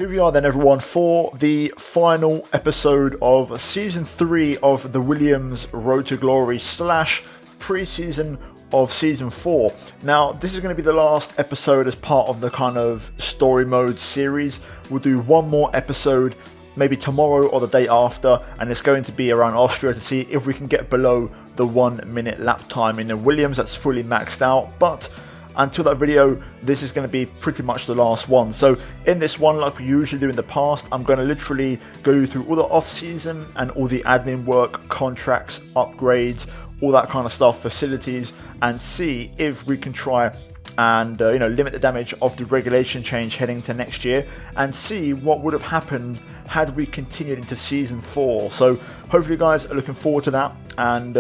Here we are then, everyone, for the final episode of Season 3 of the Williams Road to Glory / pre-season of Season 4. Now, this is going to be the last episode as part of the kind of story mode series. We'll do one more episode maybe tomorrow or the day after, and it's going to be around Austria to see if we can get below the 1 minute lap time in the Williams. That's fully maxed out, but until that video, this is going to be pretty much the last one. So in this one, like we usually do in the past, I'm going to literally go through all the off-season and all the admin work, contracts, upgrades, all that kind of stuff, facilities, and see if we can try and limit the damage of the regulation change heading to next year, and see what would have happened had we continued into Season 4. So hopefully you guys are looking forward to that, and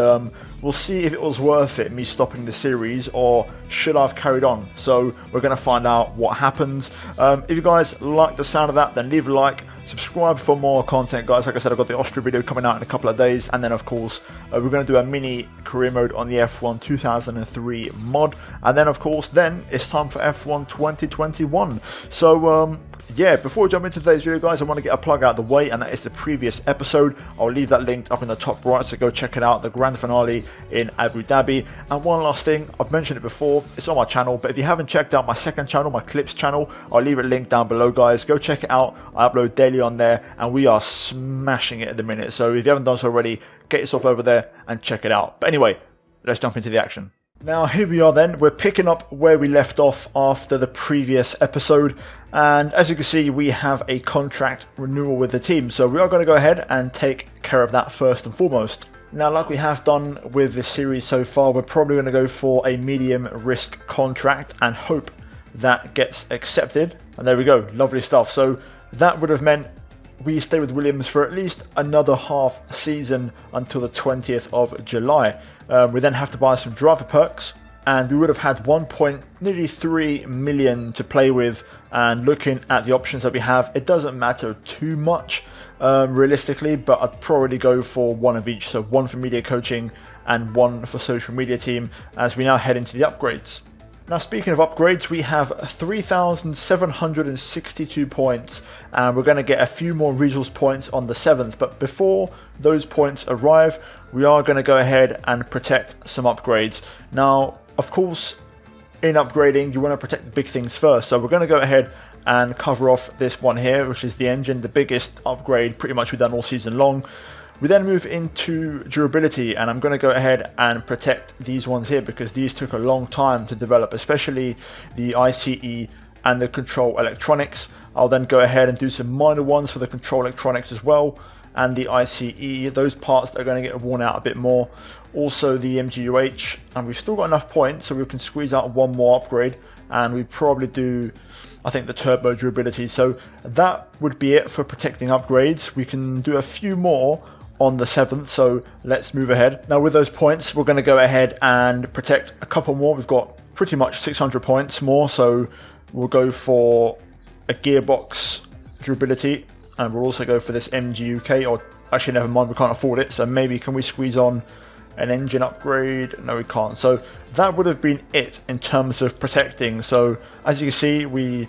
we'll see if it was worth it, me stopping the series, or should I have carried on. So we're going to find out what happens. If you guys like the sound of that, then leave a like, subscribe for more content, guys. Like I said, I've got the Austria video coming out in a couple of days, and then of course we're going to do a mini career mode on the F1 2003 mod, and then of course then it's time for F1 2021. So yeah, before we jump into today's video, guys, I want to get a plug out of the way, and that is the previous episode. I'll leave that linked up in the top right, so go check it out, the grand finale in Abu Dhabi. And one last thing, I've mentioned it before, it's on my channel, but if you haven't checked out my second channel, my clips channel, I'll leave it linked down below, guys. Go check it out. I upload daily on there, and we are smashing it at the minute. So if you haven't done so already, get yourself over there and check it out. But anyway, let's jump into the action. Now here we are then, we're picking up where we left off after the previous episode, and as you can see we have a contract renewal with the team, so we are going to go ahead and take care of that first and foremost. Now, like we have done with this series so far, we're probably going to go for a medium risk contract and hope that gets accepted, and there we go, lovely stuff. So that would have meant we stay with Williams for at least another half season until the 20th of July. We then have to buy some driver perks, and we would have had nearly 3 million to play with. And looking at the options that we have, it doesn't matter too much realistically, but I'd probably go for one of each. So one for media coaching and one for social media team, as we now head into the upgrades. Now, speaking of upgrades, we have 3,762 points, and we're going to get a few more resource points on the 7th. But before those points arrive, we are going to go ahead and protect some upgrades. Now, of course, in upgrading, you want to protect the big things first. So we're going to go ahead and cover off this one here, which is the engine, the biggest upgrade pretty much we've done all season long. We then move into durability, and I'm going to go ahead and protect these ones here because these took a long time to develop, especially the ICE and the control electronics. I'll then go ahead and do some minor ones for the control electronics as well, and the ICE, those parts that are going to get worn out a bit more. Also the MGUH, and we've still got enough points so we can squeeze out one more upgrade, and we probably do, I think, the turbo durability. So that would be it for protecting upgrades. We can do a few more on the 7th, so let's move ahead. Now with those points, we're going to go ahead and protect a couple more. We've got pretty much 600 points more, so we'll go for a gearbox durability, and we'll also go for this MGUK, or actually never mind, we can't afford it, so maybe can we squeeze on an engine upgrade? No, we can't. So that would have been it in terms of protecting. So as you can see, we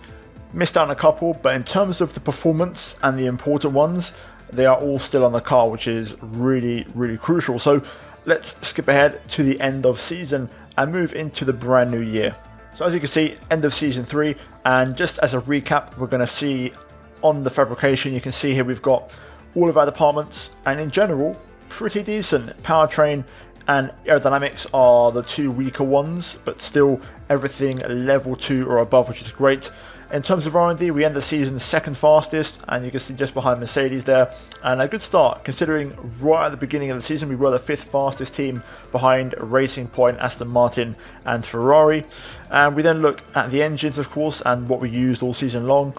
missed out on a couple, but in terms of the performance and the important ones, they are all still on the car, which is really, really crucial. So let's skip ahead to the end of season and move into the brand new year. So as you can see, end of season 3, and just as a recap, we're going to see on the fabrication, you can see here we've got all of our departments, and in general, pretty decent. Powertrain and aerodynamics are the two weaker ones, but still everything level 2 or above, which is great. In terms of R&D, we end the season second fastest, and you can see just behind Mercedes there, and a good start considering right at the beginning of the season we were the 5th fastest team behind Racing Point, Aston Martin and Ferrari. And we then look at the engines, of course, and what we used all season long.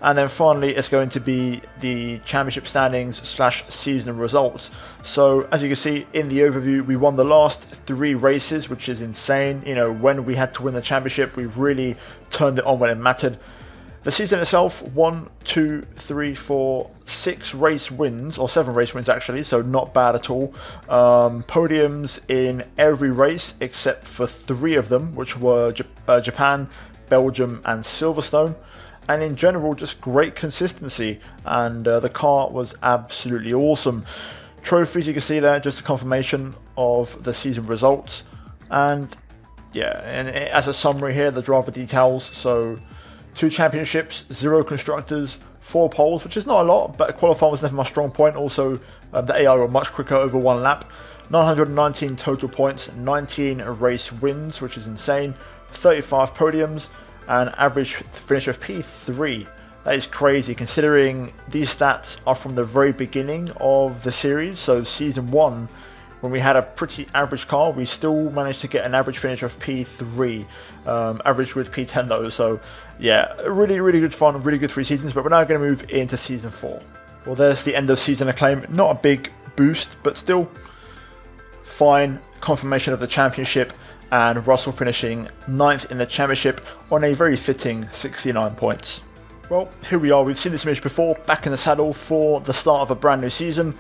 And then finally, it's going to be the championship standings / season results. So as you can see in the overview, we won the last 3 races, which is insane. You know, when we had to win the championship, we really turned it on when it mattered. The season itself, 1, 2, 3, 4, 6 race wins, or 7 race wins actually, so not bad at all. Podiums in every race except for 3 of them, which were Japan, Belgium and Silverstone. and in general just great consistency, and the car was absolutely awesome. Trophies you can see there, just a confirmation of the season results, and yeah, and as a summary here, the driver details, so 2 championships, 0 constructors, 4 poles, which is not a lot, but qualifying was never my strong point. Also, the AI were much quicker over 1 lap. 919 total points, 19 race wins, which is insane, 35 podiums, and average finish of P3. That is crazy considering these stats are from the very beginning of the series. So season 1, when we had a pretty average car, we still managed to get an average finish of P3, average with P10 though. So yeah, really good fun, really good 3 seasons, but we're now going to move into season 4. Well, there's the end of season acclaim. Not a big boost, but still fine. Confirmation of the championship, and Russell finishing 9th in the championship on a very fitting 69 points. Well, here we are. We've seen this image before, back in the saddle for the start of a brand new season.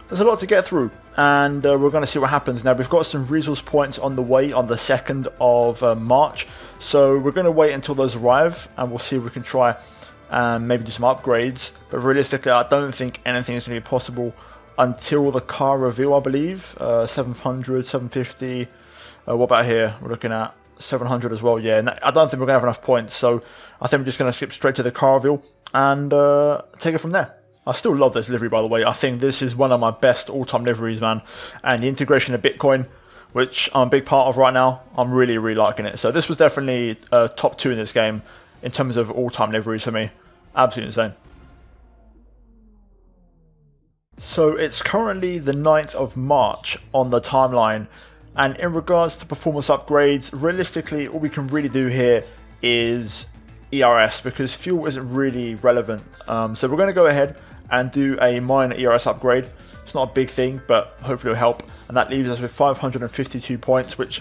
There's a lot to get through, and we're going to see what happens. Now, we've got some resource points on the way on the 2nd of March, so we're going to wait until those arrive, and we'll see if we can try and maybe do some upgrades. But realistically, I don't think anything is going to be possible until the car reveal, I believe. 700, 750. What about here? We're looking at 700 as well. Yeah, and I don't think we're going to have enough points, so I think we're just going to skip straight to the car reveal and take it from there. I still love this livery, by the way. I think this is one of my best all-time liveries, man. And the integration of Bitcoin, which I'm a big part of right now, I'm really liking it. So this was definitely top 2 in this game in terms of all-time liveries for me. Absolutely insane. So it's currently the 9th of March on the timeline, and in regards to performance upgrades, realistically all we can really do here is ERS, because fuel isn't really relevant. So we're going to go ahead and do a minor ERS upgrade. It's not a big thing, but hopefully it'll help, and that leaves us with 552 points, which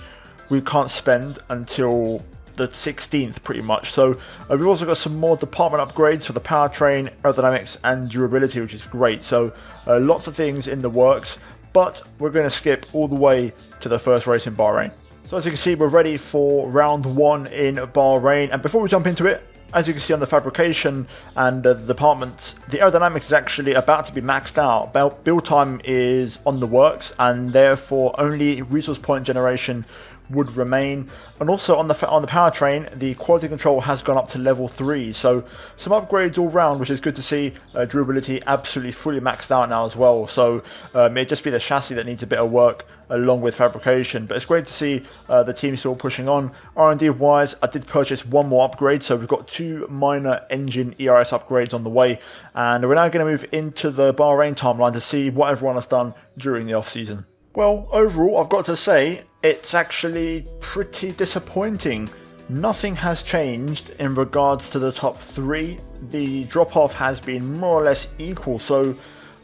we can't spend until the 16th pretty much. So we've also got some more department upgrades for the powertrain, aerodynamics and durability, which is great. So lots of things in the works, but we're going to skip all the way to the first race in Bahrain. So as you can see, we're ready for round 1 in Bahrain, and before we jump into it, as you can see on the fabrication and the departments, the aerodynamics is actually about to be maxed out. Build time is on the works, and therefore only resource point generation would remain. And also on the powertrain, the quality control has gone up to level 3, so some upgrades all round, which is good to see. Durability absolutely fully maxed out now as well, so it may just be the chassis that needs a bit of work along with fabrication, but it's great to see the team still pushing on. R&D wise, I did purchase 1 more upgrade, so we've got 2 minor engine ERS upgrades on the way, and we're now going to move into the Bahrain timeline to see what everyone has done during the off season. Well, overall, I've got to say, it's actually pretty disappointing. Nothing has changed in regards to the top 3. The drop-off has been more or less equal, so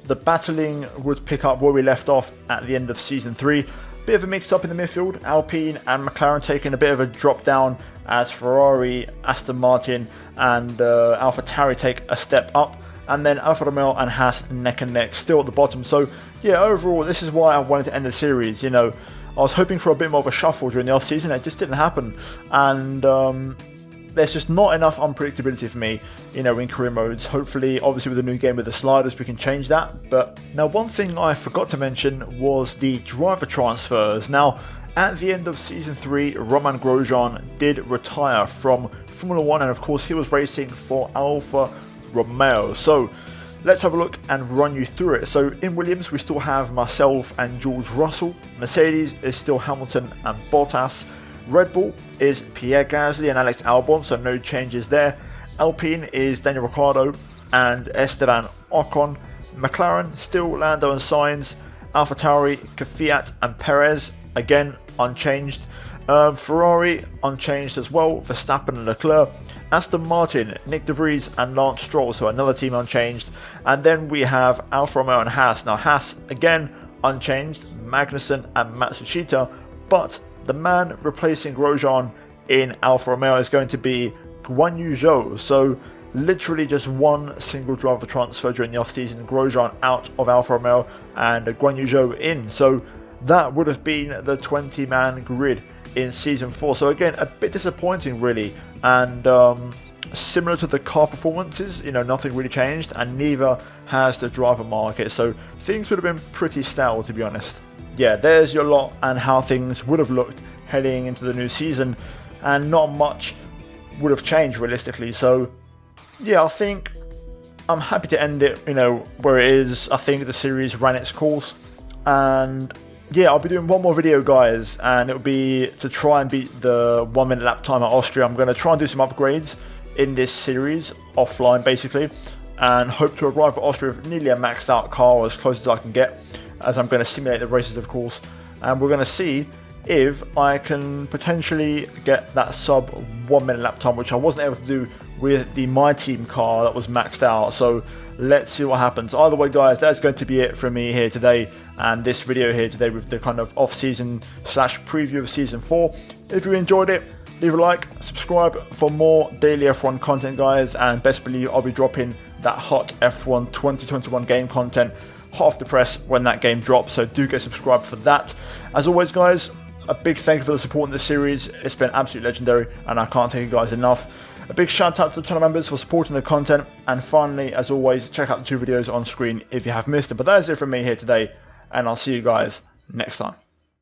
the battling would pick up where we left off at the end of Season 3. Bit of a mix-up in the midfield, Alpine and McLaren taking a bit of a drop down, as Ferrari, Aston Martin and AlphaTauri take a step up. And then Alfa Romeo and Haas neck and neck, still at the bottom. So yeah, overall, this is why I wanted to end the series. You know, I was hoping for a bit more of a shuffle during the off-season. It just didn't happen. And there's just not enough unpredictability for me, you know, in career modes. Hopefully, obviously with the new game with the sliders, we can change that. But now, one thing I forgot to mention was the driver transfers. Now, at the end of Season 3, Romain Grosjean did retire from Formula 1. And of course, he was racing for Alfa Romeo. So let's have a look and run you through it. So in Williams, we still have myself and George Russell. Mercedes is still Hamilton and Bottas. Red Bull is Pierre Gasly and Alex Albon, so no changes there. Alpine is Daniel Ricciardo and Esteban Ocon. McLaren still Lando and Sainz. AlphaTauri, Kvyat and Perez, again unchanged. Ferrari unchanged as well, Verstappen and Leclerc. Aston Martin, Nick De Vries and Lance Stroll, so another team unchanged. And then we have Alfa Romeo and Haas. Now Haas, again, unchanged, Magnussen and Matsushita, but the man replacing Grosjean in Alfa Romeo is going to be Guan Yu Zhou. So literally just one single driver transfer during the off-season, Grosjean out of Alfa Romeo and Guan Yu Zhou in. So that would have been the 20-man grid in Season 4. So again, a bit disappointing really, and similar to the car performances, you know, nothing really changed, and neither has the driver market, so things would have been pretty stale, to be honest. Yeah, there's your lot and how things would have looked heading into the new season, and not much would have changed realistically. So yeah, I think I'm happy to end it, you know, where it is. I think the series ran its course, and yeah, I'll be doing one more video, guys, and it'll be to try and beat the 1 minute lap time at Austria. I'm going to try and do some upgrades in this series, offline basically, and hope to arrive at Austria with nearly a maxed out car, as close as I can get, as I'm going to simulate the races, of course, and we're going to see if I can potentially get that sub 1 minute lap time, which I wasn't able to do with the My Team car that was maxed out. So let's see what happens. Either way, guys, that's going to be it from me here today, and this video here today with the kind of off-season / preview of Season 4. If you enjoyed it, leave a like, subscribe for more daily F1 content, guys, and best believe I'll be dropping that hot F1 2021 game content hot off the press when that game drops, so do get subscribed for that. As always, guys, a big thank you for the support in this series. It's been absolutely legendary, and I can't thank you guys enough. A big shout out to the channel members for supporting the content, and finally, as always, check out the 2 videos on screen if you have missed it. But that is it from me here today, and I'll see you guys next time.